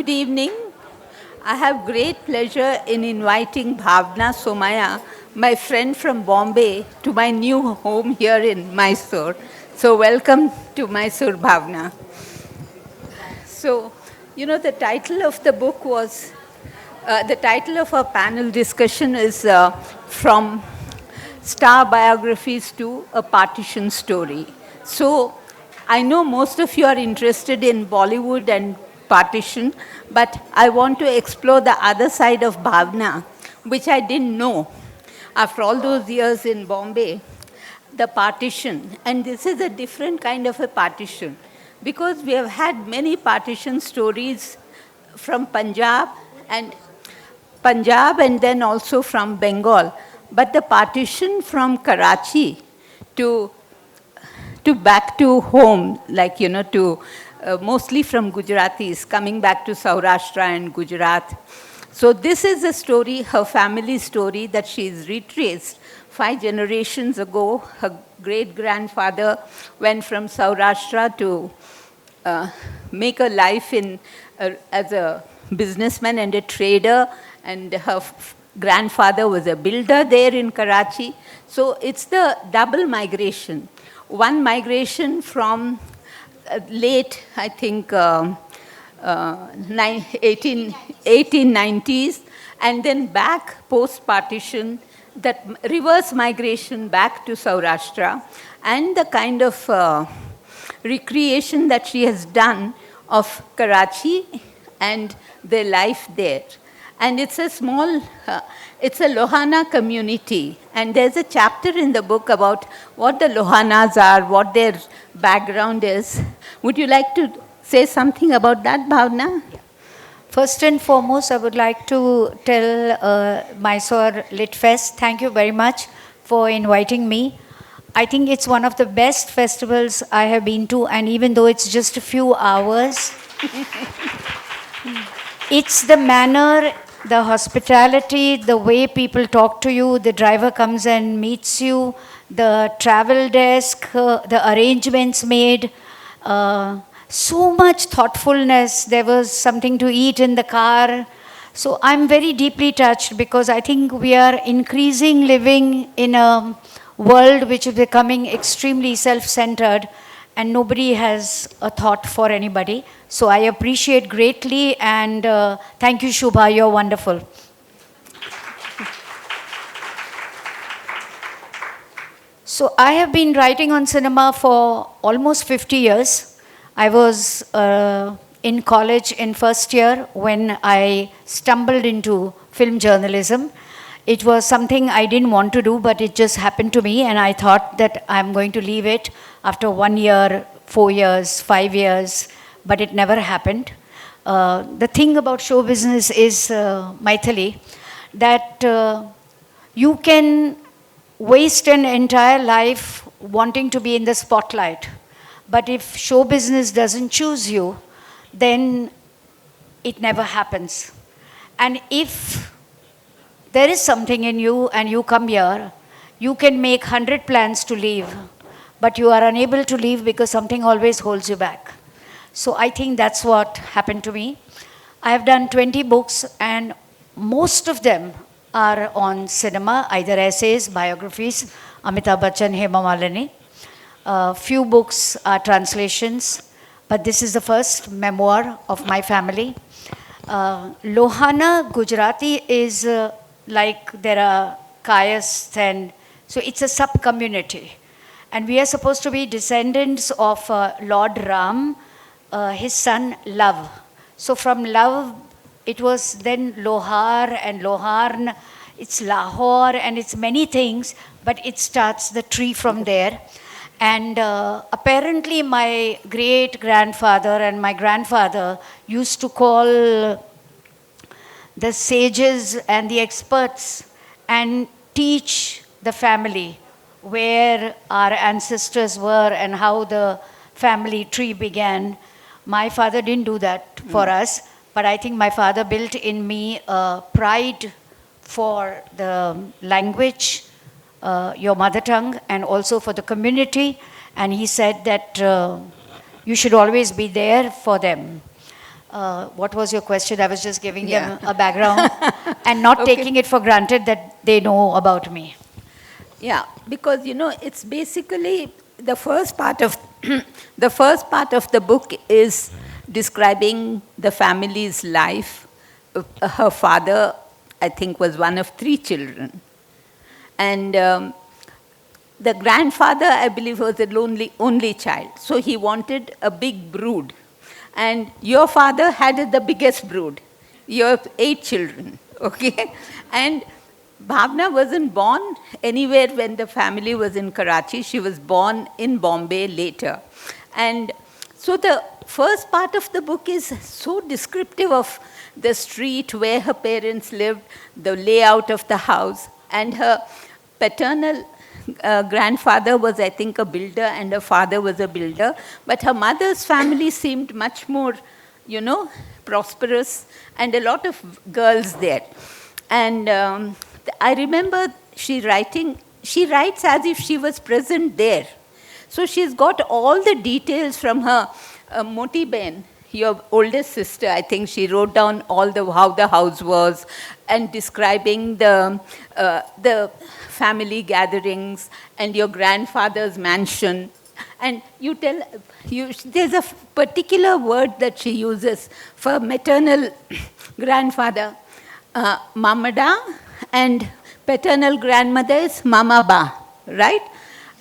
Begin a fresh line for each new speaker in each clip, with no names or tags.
Good evening. I have great pleasure in inviting Bhawana Somaaya, my friend from Bombay, to my new home here in Mysuru. So welcome to Mysuru, Bhavna. So, the title of the book was, the title of our panel discussion is From Star Biographies to a Partition Story. So, I know most of you are interested in Bollywood and partition, but I want to explore the other side of Bhavna, which I didn't know. After all those years in Bombay, the partition, and this is a different kind of a partition, because we have had many partition stories from Punjab and then also from Bengal. But the partition from Karachi to back to home, like, to mostly from Gujaratis, coming back to Saurashtra and Gujarat. So this is a story, her family story, that she's retraced 5 generations ago. Her great-grandfather went from Saurashtra to make a life as a businessman and a trader, and her grandfather was a builder there in Karachi. So it's the double migration. One migration from late, I think, 1890s, and then back post-partition, that reverse migration back to Saurashtra, and the kind of recreation that she has done of Karachi and their life there. And it's a small, it's a Lohana community. And there's a chapter in the book about what the Lohanas are, what their background is. Would you like to say something about that, Bhavna?
First and foremost, I would like to tell Mysore Lit Fest, thank you very much for inviting me. I think it's one of the best festivals I have been to, and even though it's just a few hours, it's the manner, the hospitality, the way people talk to you, the driver comes and meets you, the travel desk, the arrangements made, so much thoughtfulness. There was something to eat in the car. So I'm very deeply touched, because I think we are increasing living in a world which is becoming extremely self-centered, and nobody has a thought for anybody. So I appreciate greatly, and thank you, Shubha, you're wonderful. So I have been writing on cinema for almost 50 years. I was in college in first year when I stumbled into film journalism. It was something I didn't want to do, but it just happened to me, and I thought that I'm going to leave it after 1 year, 4 years, 5 years, but it never happened. The thing about show business is, Maithili, that you can waste an entire life wanting to be in the spotlight, but if show business doesn't choose you, then it never happens. And if there is something in you and you come here, you can make 100 plans to leave, but you are unable to leave because something always holds you back. So I think that's what happened to me. I have done 20 books, and most of them are on cinema, either essays, biographies, Amitabh Bachchan, Hema Malini. Few books are translations, but this is the first memoir of my family. Lohana Gujarati is like there are caste, and so it's a sub-community. And we are supposed to be descendants of Lord Ram, his son Love. So from Love, it was then Lohar and Loharn, it's Lahore, and it's many things, but it starts the tree from there. And apparently my great-grandfather and my grandfather used to call the sages and the experts and teach the family where our ancestors were and how the family tree began. My father didn't do that for us, but I think my father built in me a pride for the language, your mother tongue, and also for the community. And he said that you should always be there for them. what was your question? I was just giving them a background and not taking it for granted that they know about me.
Yeah, because it's basically the first part of the first part of the book is describing the family's life. Her father, I think, was one of 3 children, and the grandfather, I believe, was the only child. So he wanted a big brood, and your father had the biggest brood. You have 8 children, okay, and Bhavna wasn't born anywhere when the family was in Karachi. She was born in Bombay later. And so the first part of the book is so descriptive of the street where her parents lived, the layout of the house, and her paternal grandfather was, I think, a builder, and her father was a builder. But her mother's family seemed much more, prosperous, and a lot of girls there. And I remember she writes as if she was present there. So she's got all the details from her Moti Ben, your oldest sister. I think she wrote down all how the house was, and describing the family gatherings and your grandfather's mansion. And there's a particular word that she uses for maternal grandfather, Mamada, and paternal grandmother is Mama Ba, right?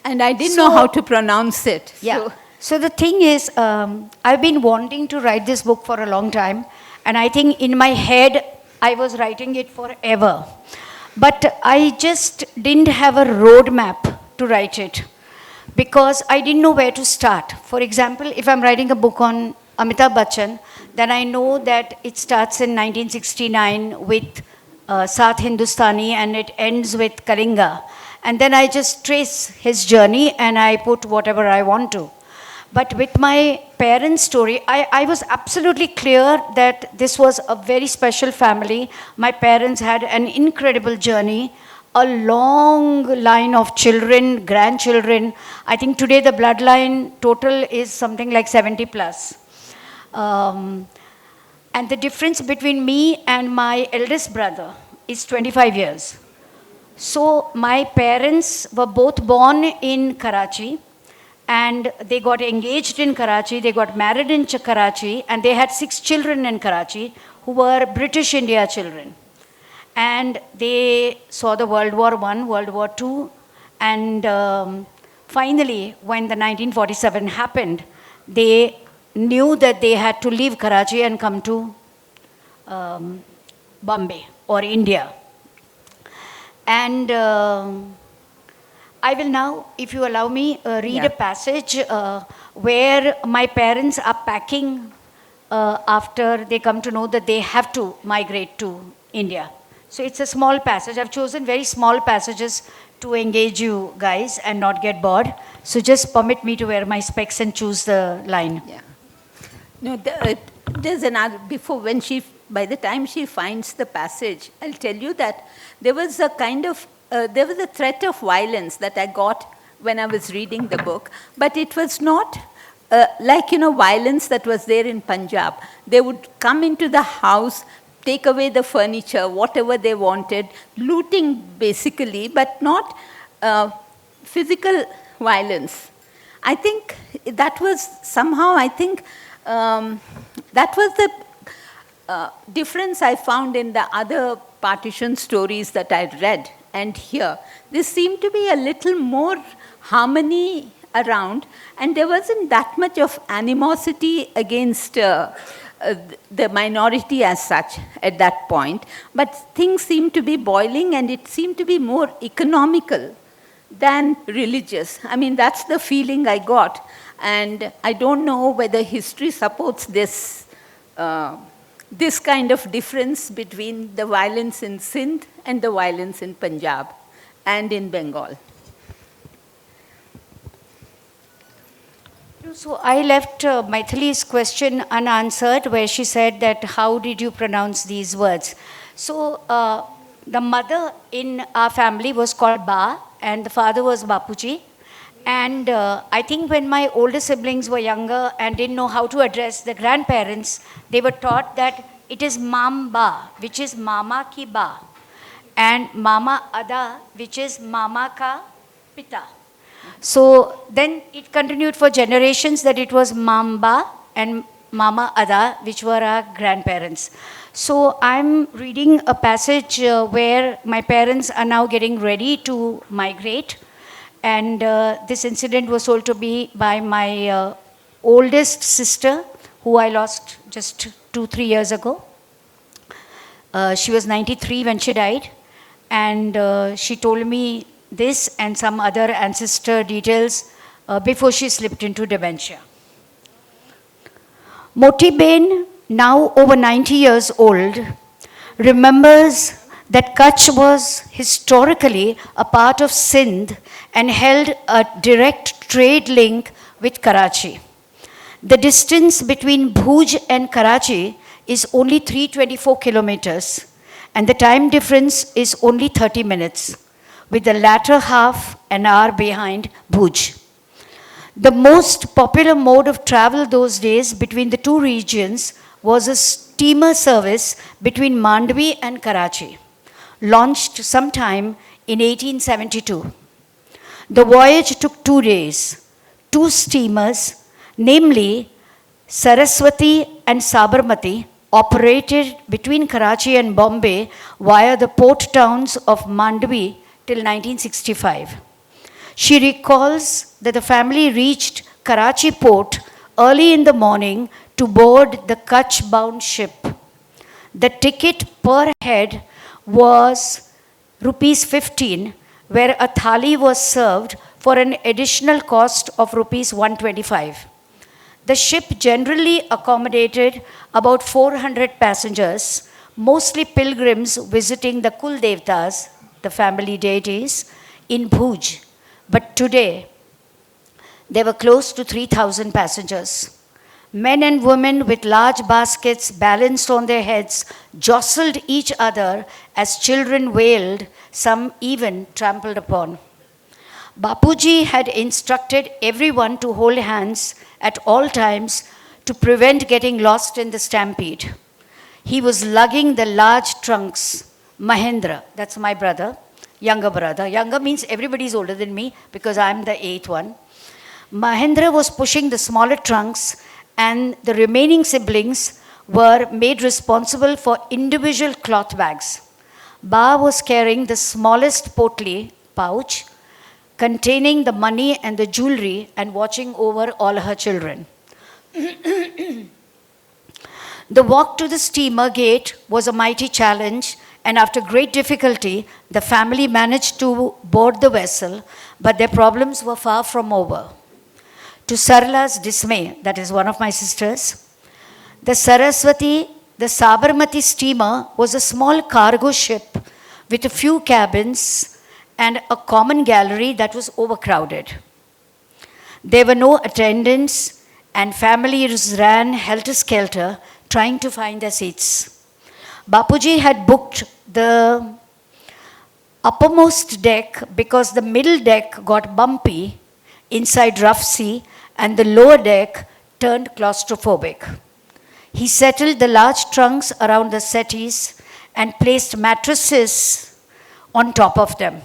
And I didn't know how to pronounce it.
Yeah. So the thing is, I've been wanting to write this book for a long time, and I think in my head, I was writing it forever. But I just didn't have a roadmap to write it, because I didn't know where to start. For example, if I'm writing a book on Amitabh Bachchan, then I know that it starts in 1969 with Saath Hindustani, and it ends with Kalinga. And then I just trace his journey and I put whatever I want to. But with my parents' story, I was absolutely clear that this was a very special family. My parents had an incredible journey, a long line of children, grandchildren. I think today the bloodline total is something like 70 plus. And the difference between me and my eldest brother is 25 years. So my parents were both born in Karachi, and they got engaged in Karachi, they got married in Karachi, and they had 6 children in Karachi who were British India children. And they saw the World War I, World War II, and finally, when the 1947 happened, they knew that they had to leave Karachi and come to Bombay or India. And I will now, if you allow me, read a passage where my parents are packing after they come to know that they have to migrate to India. So it's a small passage. I've chosen very small passages to engage you guys and not get bored. So just permit me to wear my specs and choose the line.
Yeah. No, there's another, by the time she finds the passage, I'll tell you that there was a there was a threat of violence that I got when I was reading the book, but it was not like, violence that was there in Punjab. They would come into the house, take away the furniture, whatever they wanted, looting basically, but not physical violence. I think that was somehow, that was the difference I found in the other partition stories that I read and here. There seemed to be a little more harmony around, and there wasn't that much of animosity against the minority as such at that point. But things seemed to be boiling, and it seemed to be more economical than religious. I mean, that's the feeling I got. And I don't know whether history supports this this kind of difference between the violence in Sindh and the violence in Punjab and in Bengal.
So I left Maithili's question unanswered, where she said that, how did you pronounce these words? So the mother in our family was called Ba, and the father was Bapuji. And I think when my older siblings were younger and didn't know how to address the grandparents, they were taught that it is Mamba, which is Mama ki ba, and Mama Ada, which is Mama ka Pita. So then it continued for generations that it was Mamba and Mama Ada, which were our grandparents. So I'm reading a passage where my parents are now getting ready to migrate. And this incident was told to me by my oldest sister, who I lost just 2-3 years ago. She was 93 when she died. And she told me this and some other ancestor details before she slipped into dementia. Moti Ben, now over 90 years old, remembers that Kutch was historically a part of Sindh and held a direct trade link with Karachi. The distance between Bhuj and Karachi is only 324 kilometers, and the time difference is only 30 minutes, with the latter half an hour behind Bhuj. The most popular mode of travel those days between the two regions was a steamer service between Mandvi and Karachi, launched sometime in 1872. The voyage took 2 days. 2 steamers, namely Saraswati and Sabarmati, operated between Karachi and Bombay via the port towns of Mandvi till 1965. She recalls that the family reached Karachi port early in the morning to board the Kutch-bound ship. The ticket per head was rupees 15, where a thali was served for an additional cost of rupees 125. The ship generally accommodated about 400 passengers, mostly pilgrims visiting the Kul Devtas, the family deities, in Bhuj. But today, there were close to 3,000 passengers. Men and women with large baskets balanced on their heads jostled each other as children wailed, some even trampled upon. Bapuji had instructed everyone to hold hands at all times to prevent getting lost in the stampede. He was lugging the large trunks. Mahendra, that's my brother, younger brother. Younger means everybody's older than me because I'm the 8th one. Mahendra was pushing the smaller trunks, and the remaining siblings were made responsible for individual cloth bags. Ba was carrying the smallest potli, pouch, containing the money and the jewelry, and watching over all her children. The walk to the steamer gate was a mighty challenge, and after great difficulty, the family managed to board the vessel, but their problems were far from over. To Sarala's dismay, that is one of my sisters, the Sabarmati steamer was a small cargo ship with a few cabins and a common gallery that was overcrowded. There were no attendants, and families ran helter-skelter trying to find their seats. Bapuji had booked the uppermost deck because the middle deck got bumpy inside rough sea and the lower deck turned claustrophobic. He settled the large trunks around the settees and placed mattresses on top of them,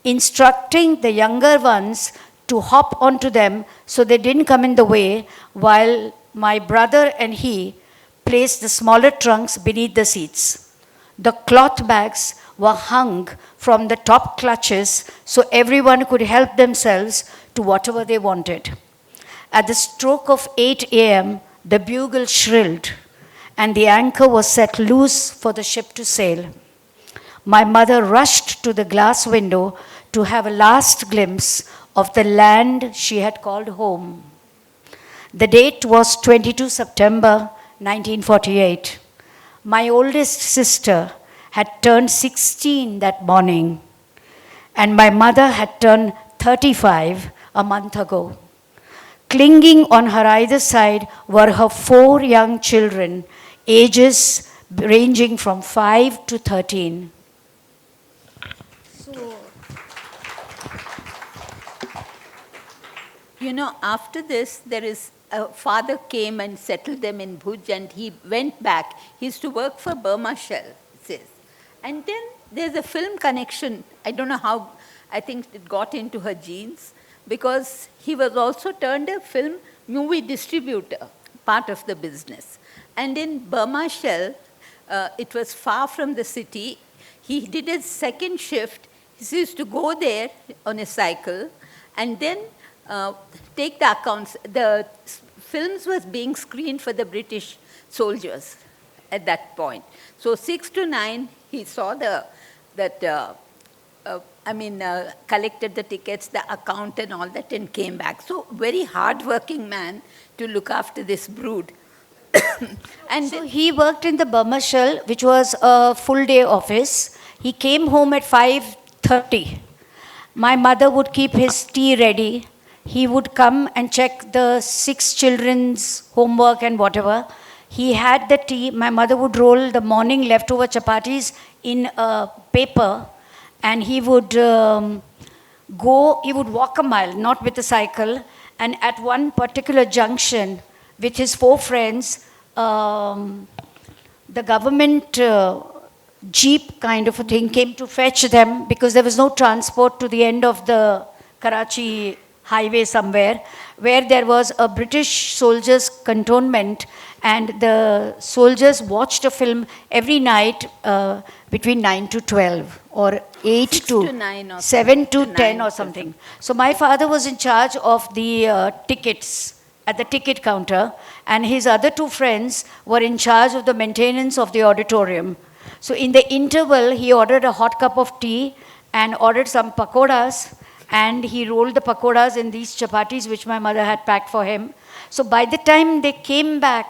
instructing the younger ones to hop onto them so they didn't come in the way, while my brother and he placed the smaller trunks beneath the seats. The cloth bags were hung from the top clutches so everyone could help themselves to whatever they wanted. At the stroke of 8 a.m., the bugle shrilled, and the anchor was set loose for the ship to sail. My mother rushed to the glass window to have a last glimpse of the land she had called home. The date was 22 September 1948. My oldest sister had turned 16 that morning, and my mother had turned 35 a month ago. Clinging on her either side were her 4 young children, ages ranging from 5 to 13.
You know, after this, there is a father came and settled them in Bhuj, and he went back. He used to work for Burma Shell, it says. And then there's a film connection. I don't know how, I think it got into her genes, because he was also turned a film movie distributor, part of the business. And in Burma Shell, it was far from the city. He did his second shift. He used to go there on a cycle and then take the accounts. The films was being screened for the British soldiers at that point. So 6 to 9, he saw collected the tickets, the account and all that, and came back. So very hard-working man to look after this brood.
And so he worked in the Burma Shell, which was a full-day office. He came home at 5:30. My mother would keep his tea ready. He would come and check the 6 children's homework and whatever. He had the tea. My mother would roll the morning leftover chapatis in a paper, and he would he would walk a mile, not with a cycle. And at one particular junction, with his 4 friends, the government jeep kind of a thing came to fetch them because there was no transport to the end of the Karachi highway somewhere, where there was a British soldiers' cantonment, and the soldiers watched a film every night between 9 to 12 or 8
to 9 or
7 to
9
10 or something. So my father was in charge of the tickets at the ticket counter, and his other 2 friends were in charge of the maintenance of the auditorium. So in the interval, he ordered a hot cup of tea and ordered some pakoras, and he rolled the pakoras in these chapatis which my mother had packed for him. So by the time they came back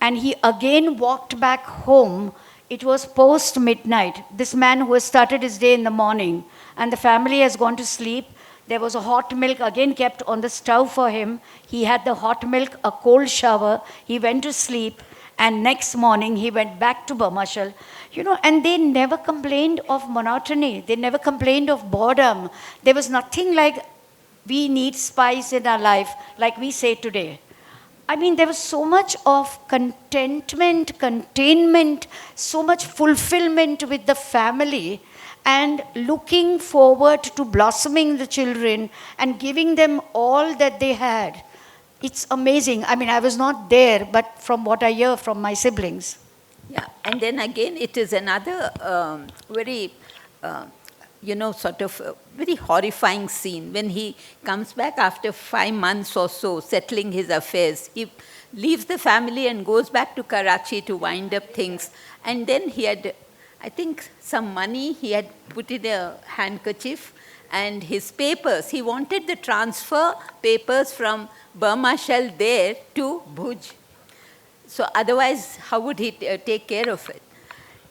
and he again walked back home, it was post midnight. This man who has started his day in the morning and the family has gone to sleep, there was a hot milk again kept on the stove for him. He had the hot milk, a cold shower, he went to sleep, and next morning he went back to Burma Shell. You know, and they never complained of monotony. They never complained of boredom. There was nothing like we need spice in our life like we say today. I mean, there was so much of contentment, containment, so much fulfillment with the family, and looking forward to blossoming the children and giving them all that they had. It's amazing. I mean, I was not there, but from what I hear from my siblings.
Yeah, and then again, it is another very, very horrifying scene. When he comes back after 5 months or so, settling his affairs, he leaves the family and goes back to Karachi to wind up things. And then he had, I think, some money he had put in a handkerchief, and his papers. He wanted the transfer papers from Burma Shell there to Bhuj. So otherwise, how would he take care of it?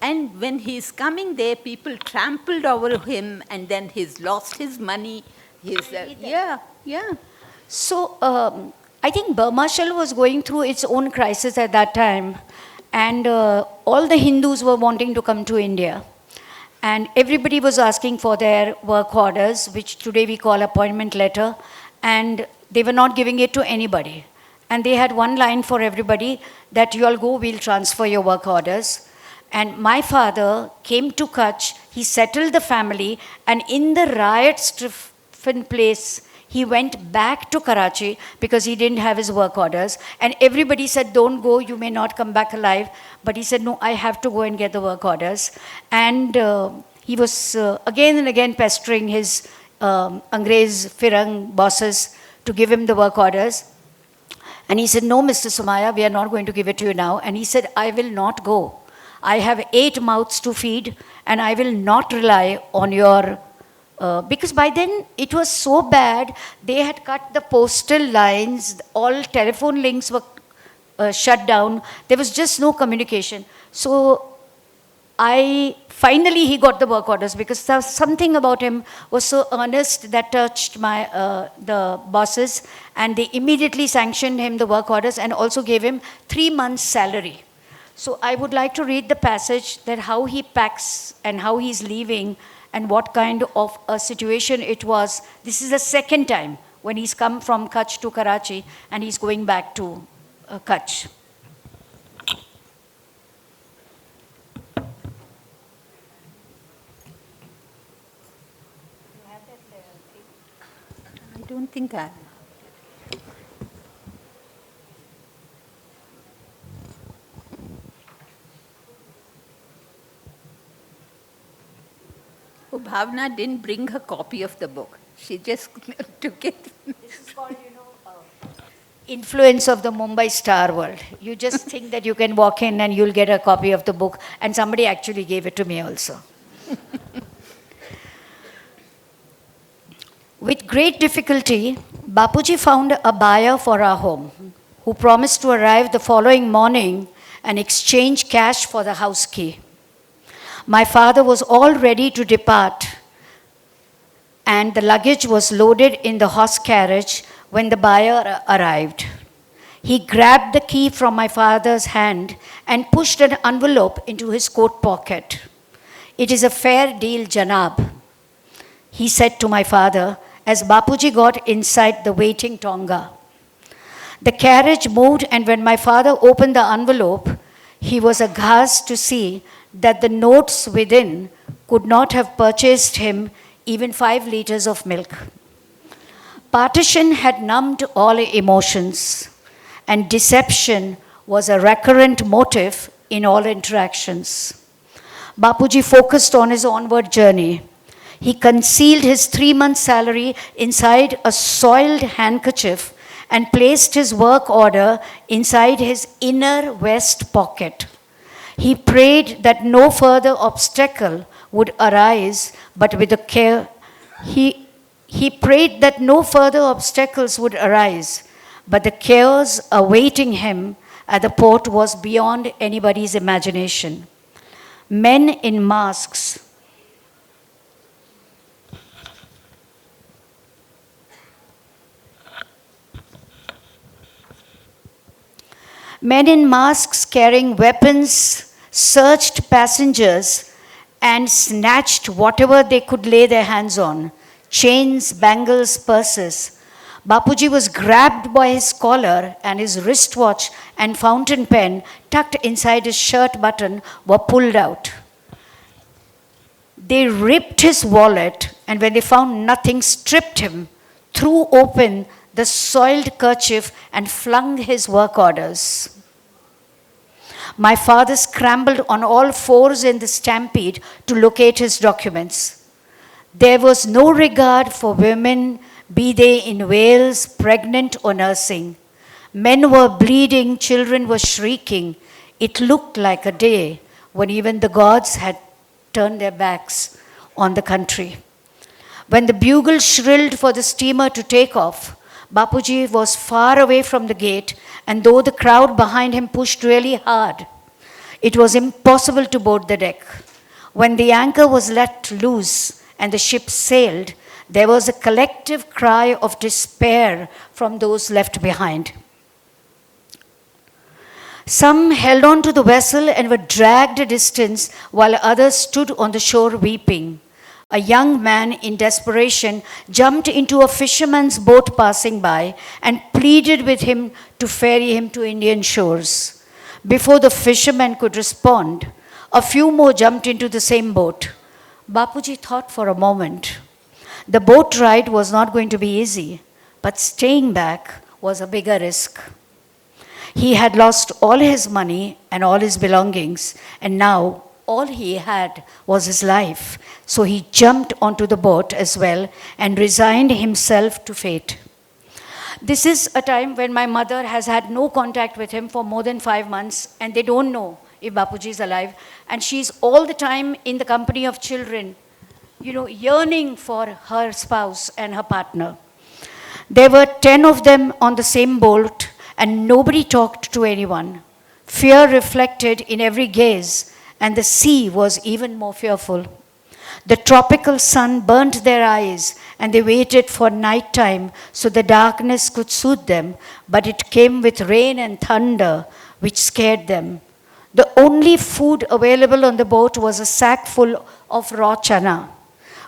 And when he's coming there, people trampled over him, and then he's lost his money. Yeah.
So I think Burma Shell was going through its own crisis at that time, and all the Hindus were wanting to come to India. And everybody was asking for their work orders, which today we call appointment letter, and they were not giving it to anybody. And they had one line for everybody that you all go, we'll transfer your work orders. And my father came to Kutch, he settled the family, and in the riot-stricken place, he went back to Karachi because he didn't have his work orders. And everybody said, don't go, you may not come back alive. But he said, no, I have to go and get the work orders. And he was again and again pestering his Angrez Firang bosses to give him the work orders. And he said, no, Mr. Somaaya, we are not going to give it to you now. And he said, I will not go. I have 8 mouths to feed, and I will not rely on your... because by then it was so bad, they had cut the postal lines, all telephone links were shut down. There was just no communication. So finally he got the work orders because something about him was so earnest that touched the bosses, and they immediately sanctioned him the work orders and also gave him 3 months' salary. So I would like to read the passage that how he packs and how he's leaving and what kind of a situation it was. This is the second time. when he's come from Kutch to Karachi and he's going back to Kutch.
I don't think I. Oh, Bhavana didn't bring her copy of the book. She just took it.
This is called, influence of the Mumbai Star world. You just think that you can walk in and you'll get a copy of the book, and somebody actually gave it to me also. With great difficulty, Bapuji found a buyer for our home, who promised to arrive the following morning and exchange cash for the house key. My father was all ready to depart, and the luggage was loaded in the horse carriage when the buyer arrived. He grabbed the key from my father's hand and pushed an envelope into his coat pocket. "It is a fair deal, Janab," he said to my father as Bapuji got inside the waiting tonga. The carriage moved, and when my father opened the envelope, he was aghast to see that the notes within could not have purchased him even 5 liters of milk. Partition had numbed all emotions, and deception was a recurrent motive in all interactions. Bapuji focused on his onward journey. He concealed his 3-month salary inside a soiled handkerchief and placed his work order inside his inner vest pocket. He prayed that no further obstacle would arise, but with the care he prayed that no further obstacles would arise, but the chaos awaiting him at the port was beyond anybody's imagination. Men in masks carrying weapons searched passengers and snatched whatever they could lay their hands on: chains, bangles, purses. Bapuji was grabbed by his collar, and his wristwatch and fountain pen tucked inside his shirt button were pulled out. They ripped his wallet, and when they found nothing, stripped him, threw open the soiled kerchief, and flung his work orders. My father scrambled on all fours in the stampede to locate his documents. There was no regard for women, be they in Wales, pregnant or nursing. Men were bleeding, children were shrieking. It looked like a day when even the gods had turned their backs on the country. When the bugle shrilled for the steamer to take off, Bapuji was far away from the gate, and though the crowd behind him pushed really hard, it was impossible to board the deck. When the anchor was let loose and the ship sailed, there was a collective cry of despair from those left behind. Some held on to the vessel and were dragged a distance, while others stood on the shore weeping. A young man in desperation jumped into a fisherman's boat passing by and pleaded with him to ferry him to Indian shores. Before the fisherman could respond, a few more jumped into the same boat. Bapuji thought for a moment. The boat ride was not going to be easy, but staying back was a bigger risk. He had lost all his money and all his belongings, and now all he had was his life. So he jumped onto the boat as well and resigned himself to fate. This is a time when my mother has had no contact with him for more than 5 months, and they don't know if Bapuji is alive. And she's all the time in the company of children, yearning for her spouse and her partner. There were 10 of them on the same boat, and nobody talked to anyone. Fear reflected in every gaze, and the sea was even more fearful. The tropical sun burnt their eyes, and they waited for night time so the darkness could soothe them, but it came with rain and thunder, which scared them. The only food available on the boat was a sack full of raw chana.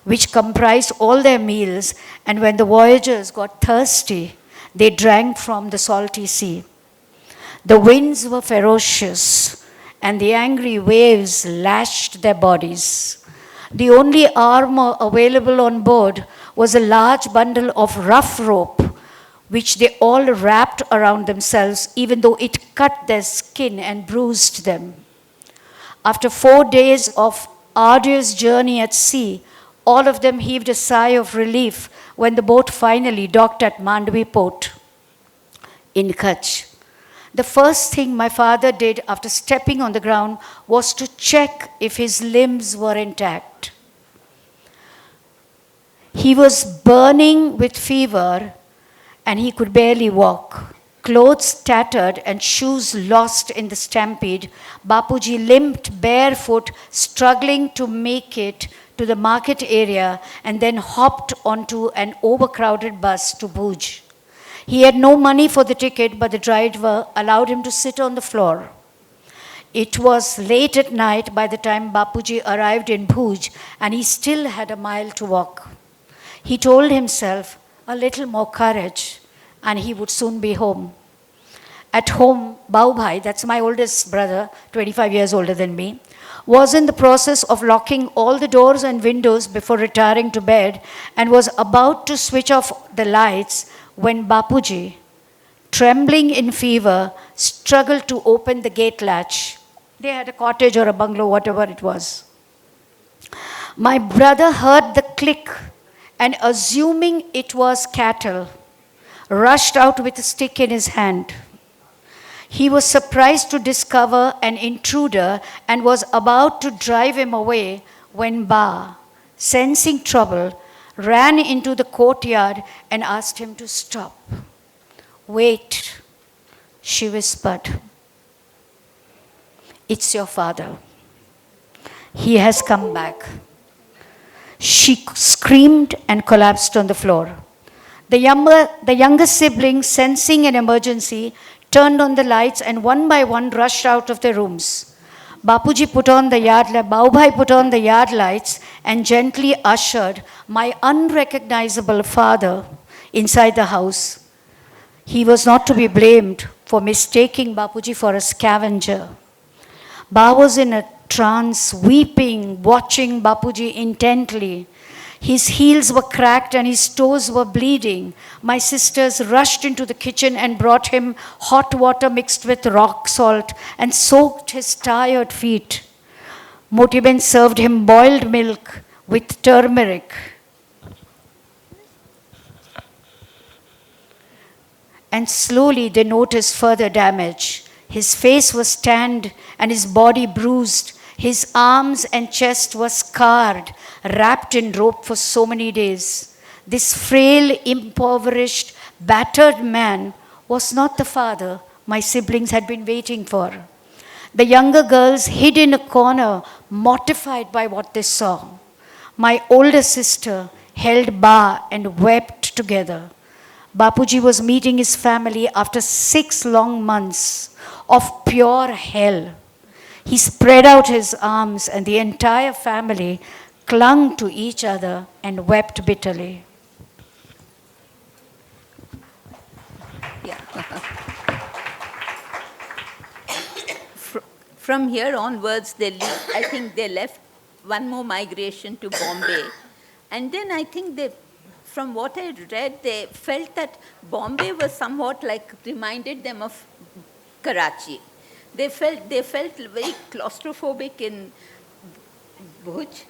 which comprised all their meals, and when the voyagers got thirsty, they drank from the salty sea. The winds were ferocious, and the angry waves lashed their bodies. The only armor available on board was a large bundle of rough rope, which they all wrapped around themselves, even though it cut their skin and bruised them. After 4 days of arduous journey at sea, all of them heaved a sigh of relief when the boat finally docked at Mandvi port in Kutch. The first thing my father did after stepping on the ground was to check if his limbs were intact. He was burning with fever and he could barely walk. Clothes tattered and shoes lost in the stampede, Bapuji limped barefoot, struggling to make it to the market area, and then hopped onto an overcrowded bus to Bhuj. He had no money for the ticket, but the driver allowed him to sit on the floor. It was late at night by the time Bapuji arrived in Bhuj, and he still had a mile to walk. He told himself, a little more courage, and he would soon be home. At home, Baubhai, that's my oldest brother, 25 years older than me, was in the process of locking all the doors and windows before retiring to bed and was about to switch off the lights when Bapuji, trembling in fever, struggled to open the gate latch. They had a cottage or a bungalow, whatever it was. My brother heard the click and, assuming it was cattle, rushed out with a stick in his hand. He was surprised to discover an intruder and was about to drive him away when Ba, sensing trouble, ran into the courtyard and asked him to stop. Wait, she whispered. It's your father. He has come back. She screamed and collapsed on the floor. The younger sibling, sensing an emergency, turned on the lights and one by one rushed out of their rooms. Baubhai put on the yard lights and gently ushered my unrecognizable father inside the house. He was not to be blamed for mistaking Bapuji for a scavenger. Ba was in a trance, weeping, watching Bapuji intently. His heels were cracked and his toes were bleeding. My sisters rushed into the kitchen and brought him hot water mixed with rock salt and soaked his tired feet. Motiben served him boiled milk with turmeric. And slowly they noticed further damage. His face was tanned and his body bruised. His arms and chest were scarred, wrapped in rope for so many days. This frail, impoverished, battered man was not the father my siblings had been waiting for. The younger girls hid in a corner, mortified by what they saw. My older sister held Ba and wept together. Bapuji was meeting his family after 6 long months of pure hell. He spread out his arms and the entire family clung to each other and wept bitterly.
Yeah. From here onwards, I think they left one more migration to Bombay. And then I think from what I read, they felt that Bombay was somewhat reminded them of Karachi. They felt very claustrophobic in Bhuj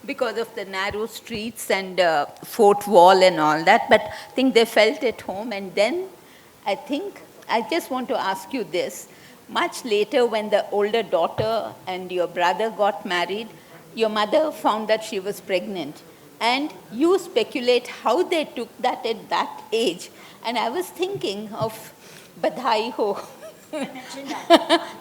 because of the narrow streets and fort wall and all that. But I think they felt at home. And then I just want to ask you this. Much later, when the older daughter and your brother got married, your mother found that she was pregnant. And you speculate how they took that at that age. And I was thinking of Badhai Ho.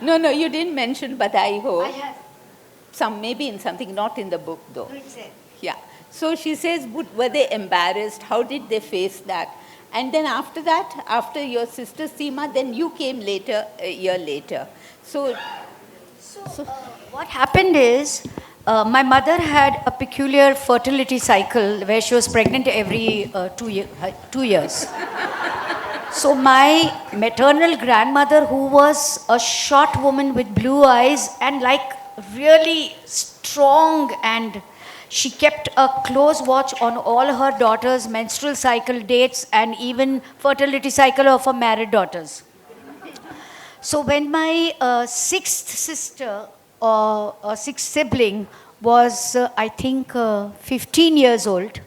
No, you didn't mention Badhai Ho.
I have.
Maybe in something, not in the book though.
Who is it?
Yeah. So she says, were they embarrassed? How did they face that? And then after that, after your sister Seema, then you came later, a year later. So
what happened is, My mother had a peculiar fertility cycle where she was pregnant every 2 years. So my maternal grandmother, who was a short woman with blue eyes and like really strong, and she kept a close watch on all her daughters' menstrual cycle dates and even fertility cycle of her married daughters. So when my sixth sister or sixth sibling was, I think, 15 years old,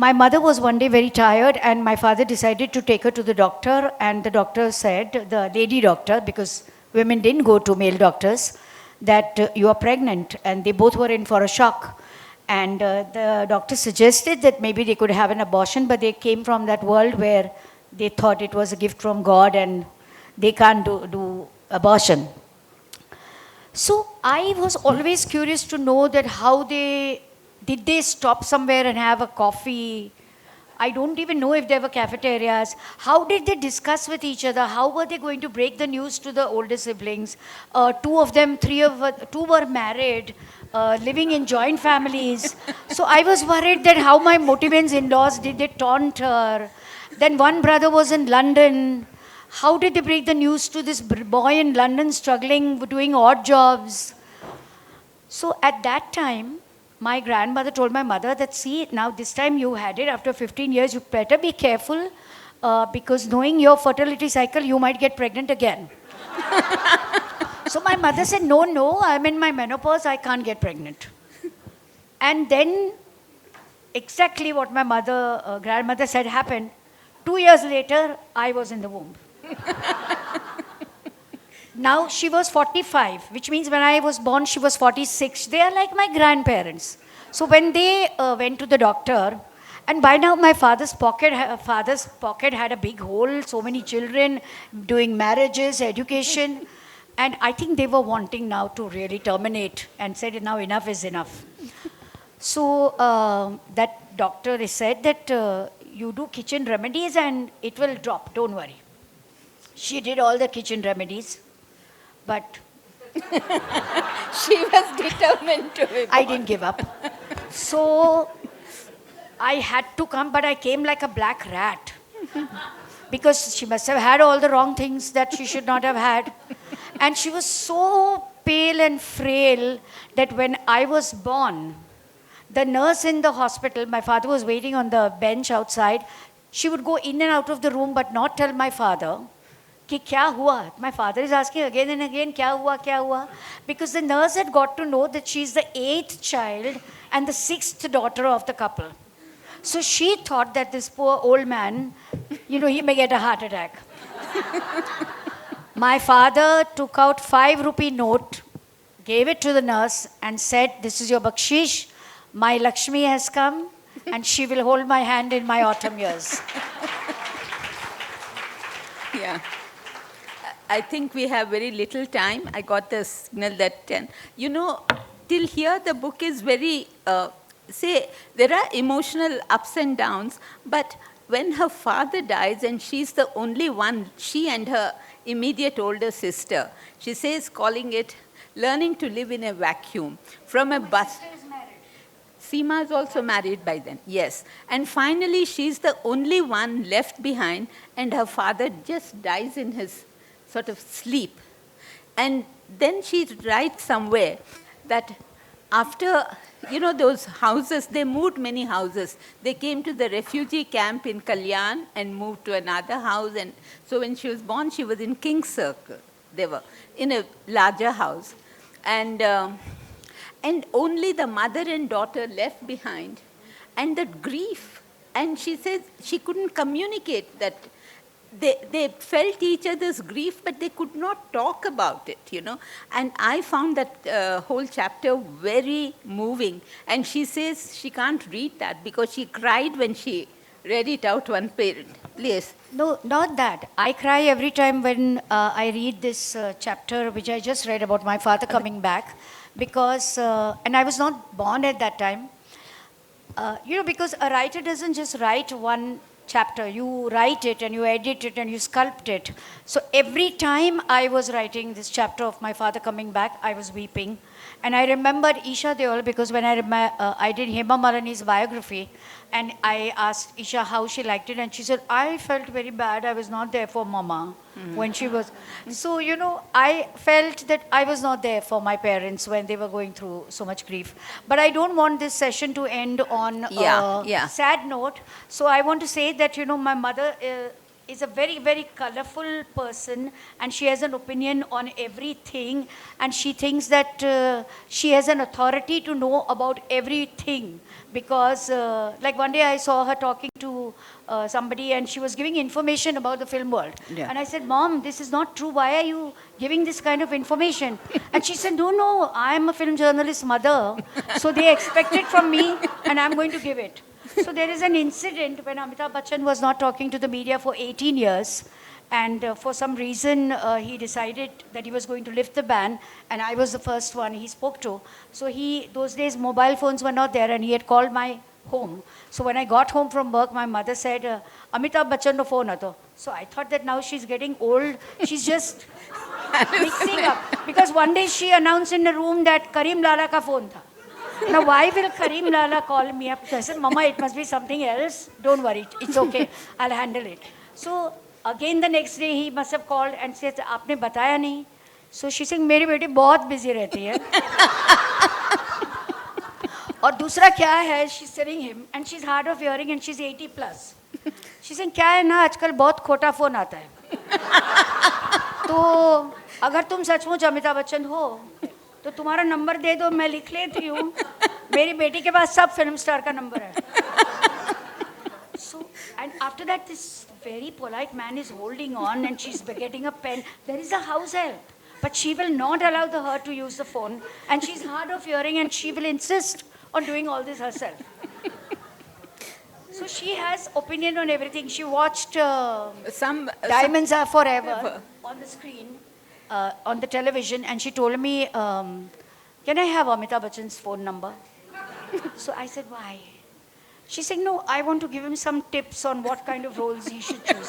my mother was one day very tired, and my father decided to take her to the doctor. And the doctor said, the lady doctor, because women didn't go to male doctors, that you are pregnant. And they both were in for a shock. And the doctor suggested that maybe they could have an abortion, but they came from that world where they thought it was a gift from God and they can't do abortion. So I was always curious to know that how did they stop somewhere and have a coffee? I don't even know if there were cafeterias. How did they discuss with each other? How were they going to break the news to the older siblings? Two were married, living in joint families. So I was worried that how my Motiven's in-laws, did they taunt her? Then one brother was in London. How did they break the news to this boy in London struggling, doing odd jobs? So at that time, my grandmother told my mother that, see, now this time you had it after 15 years, you better be careful because knowing your fertility cycle, you might get pregnant again. So my mother said, no, I'm in my menopause, I can't get pregnant. And then exactly what my grandmother said happened. 2 years later, I was in the womb. Now she was 45, which means when I was born, she was 46. They are like my grandparents. So when they went to the doctor, and by now my father's pocket had a big hole, so many children, doing marriages, education, and I think they were wanting now to really terminate and said, now enough is enough. So that doctor said that you do kitchen remedies and it will drop, don't worry. She did all the kitchen remedies, but
she was determined to be born.
I didn't give up. So I had to come, but I came like a black rat because she must have had all the wrong things that she should not have had. And she was so pale and frail that when I was born, the nurse in the hospital, my father was waiting on the bench outside, she would go in and out of the room but not tell my father कि क्या हुआ? My father is asking again and again, क्या हुआ? Because the nurse had got to know that she's the 8th child and the 6th daughter of the couple. So she thought that this poor old man, he may get a heart attack. My father took out 5 rupee note, gave it to the nurse and said, this is your bakshish. My Lakshmi has come and she will hold my hand in my autumn years.
Yeah. I think we have very little time. I got the signal that 10. Till here the book is very, there are emotional ups and downs, but when her father dies and she's the only one, she and her immediate older sister, she says, calling it learning to live in a vacuum. From a bus. Seema is also married by then, yes. And finally, she's the only one left behind, and her father just dies in his sort of sleep. And then she writes somewhere that after, those houses, they moved many houses. They came to the refugee camp in Kalyan and moved to another house. And so when she was born, she was in King's Circle. They were in a larger house. And only the mother and daughter left behind. And that grief. And she says she couldn't communicate that. They felt each other's grief, but they could not talk about it, And I found that whole chapter very moving. And she says she can't read that because she cried when she read it out one place.
No, not that. I cry every time when I read this chapter, which I just read about my father coming back. Because, and I was not born at that time. Because a writer doesn't just write one chapter. You write it and you edit it and you sculpt it. So every time I was writing this chapter of my father coming back, I was weeping. And I remembered Isha Deol because when I did Hema Malini's biography, and I asked Isha how she liked it, and she said, I felt very bad. I was not there for Mama when she was. So, I felt that I was not there for my parents when they were going through so much grief. But I don't want this session to end on a sad note. So I want to say that, my mother is a very, very colorful person, and she has an opinion on everything, and she thinks that she has an authority to know about everything. Because, like one day I saw her talking to somebody, and she was giving information about the film world.
Yeah.
And I said, Mom, this is not true. Why are you giving this kind of information? And she said, no, I'm a film journalist mother, so they expect it from me, and I'm going to give it. So there is an incident when Amitabh Bachchan was not talking to the media for 18 years, and for some reason he decided that he was going to lift the ban, and I was the first one he spoke to. So those days mobile phones were not there, and he had called my home. So when I got home from work, my mother said, Amitabh Bachchan no phone ato. So I thought that now she's getting old, she's just mixing up. Because one day she announced in the room that Karim Lala ka phone tha. Now, why will Karim Lala call me up? I said, Mama, it must be something else. Don't worry, it's okay. I'll handle it. So, again the next day, he must have called and said, Aapne bataya nahi? So, she said, मेरी बेटी बहुत busy रहती है. और दूसरा क्या है, she's telling him, and she's hard of hearing and she's 80 plus. She said, क्या है ना, आजकल बहुत खोटा फोन आता है. तो अगर तुम सचमुच अमिताभ बच्चन हो, तो तुम्हारा नंबर दे दो, मैं लिख लेती हूँ. मेरी बेटी के पास सब फिल्म स्टार का नंबर है. So, and after that, this very polite man is holding on, and she's getting a pen. There is a house help, but she will not allow her to use the phone, and she's hard of hearing, and she will insist on doing all this herself. So she has opinion on everything. She watched Diamonds Are Forever on the screen. On the television, and she told me, can I have Amitabh Bachchan's phone number? So I said, why? She said, no, I want to give him some tips on what kind of roles he should choose.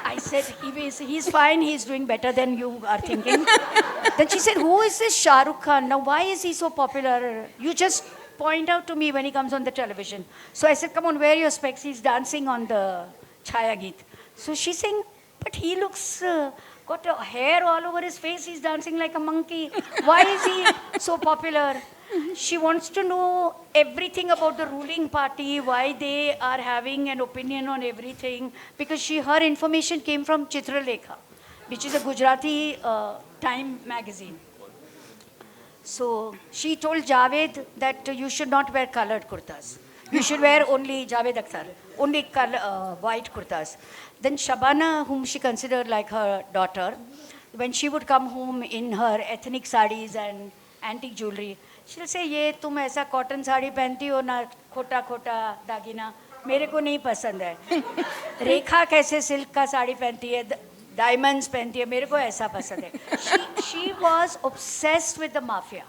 I said, he's fine, he's doing better than you are thinking. Then she said, who is this Shah Rukh Khan? Now, why is he so popular? You just point out to me when he comes on the television. So I said, come on, wear your specs. He's dancing on the Chaya Geet. So she's saying, but he looks, got a hair all over his face, he's dancing like a monkey. Why is he so popular? She wants to know everything about the ruling party, why they are having an opinion on everything, because her information came from Chitralekha, which is a Gujarati Time magazine. So she told Javed that you should not wear colored kurtas. You should wear only Javed Akhtar, only white kurtas. Then Shabana, whom she considered like her daughter, when she would come home in her ethnic sarees and antique jewelry, she'll say, "ये तुम ऐसा cotton sari पहनती हो ना, खोटा खोटा दागिना, मेरे को नहीं पसंद है. रेखा कैसे silk का साड़ी पहनती है, diamonds पहनती है, मेरे को ऐसा पसंद है." She was obsessed with the mafia.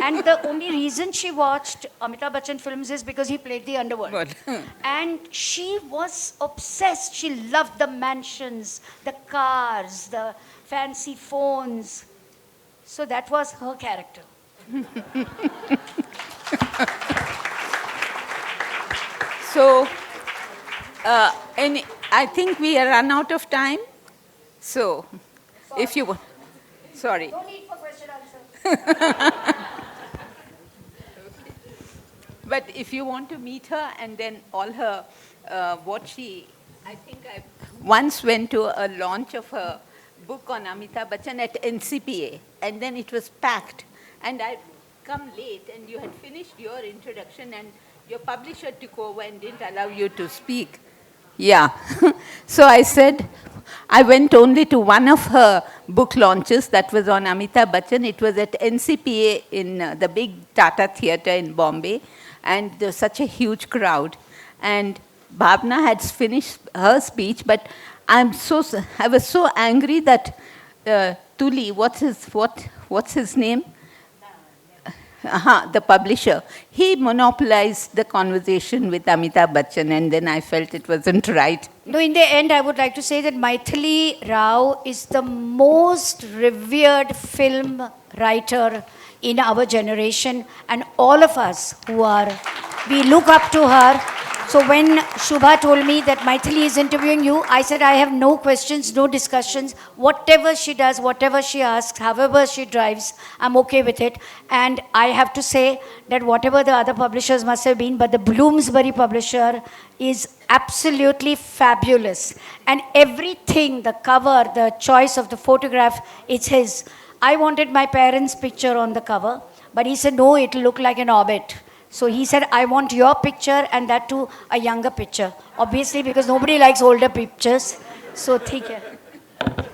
And the only reason she watched Amitabh Bachchan films is because he played the underworld. And she was obsessed. She loved the mansions, the cars, the fancy phones. So that was her character.
So, I think we are run out of time. So, if you want, sorry.
No need for question answer.
But if you want to meet her and then all her, I think I once went to a launch of her book on Amitabh Bachchan at NCPA, and then it was packed. And I'd come late, and you had finished your introduction, and your publisher took over and didn't allow you to speak. Yeah. So I said, I went only to one of her book launches that was on Amitabh Bachchan. It was at NCPA in the big Tata Theatre in Bombay, and there was such a huge crowd. And Bhavna had finished her speech, but I was so angry that Tuli, what's his name? The publisher, he monopolized the conversation with Amitabh Bachchan, and then I felt it wasn't right.
No, in the end, I would like to say that Maithili Rao is the most revered film writer in our generation, and all of us we look up to her. So when Shubha told me that Maithili is interviewing you, I said I have no questions, no discussions. Whatever she does, whatever she asks, however she drives, I'm okay with it. And I have to say that whatever the other publishers must have been, but the Bloomsbury publisher is absolutely fabulous. And everything, the cover, the choice of the photograph, it's his. I wanted my parents' picture on the cover, but he said, no, it'll look like an orbit. So he said, I want your picture and that too, a younger picture. Obviously, because nobody likes older pictures. So, theek hai.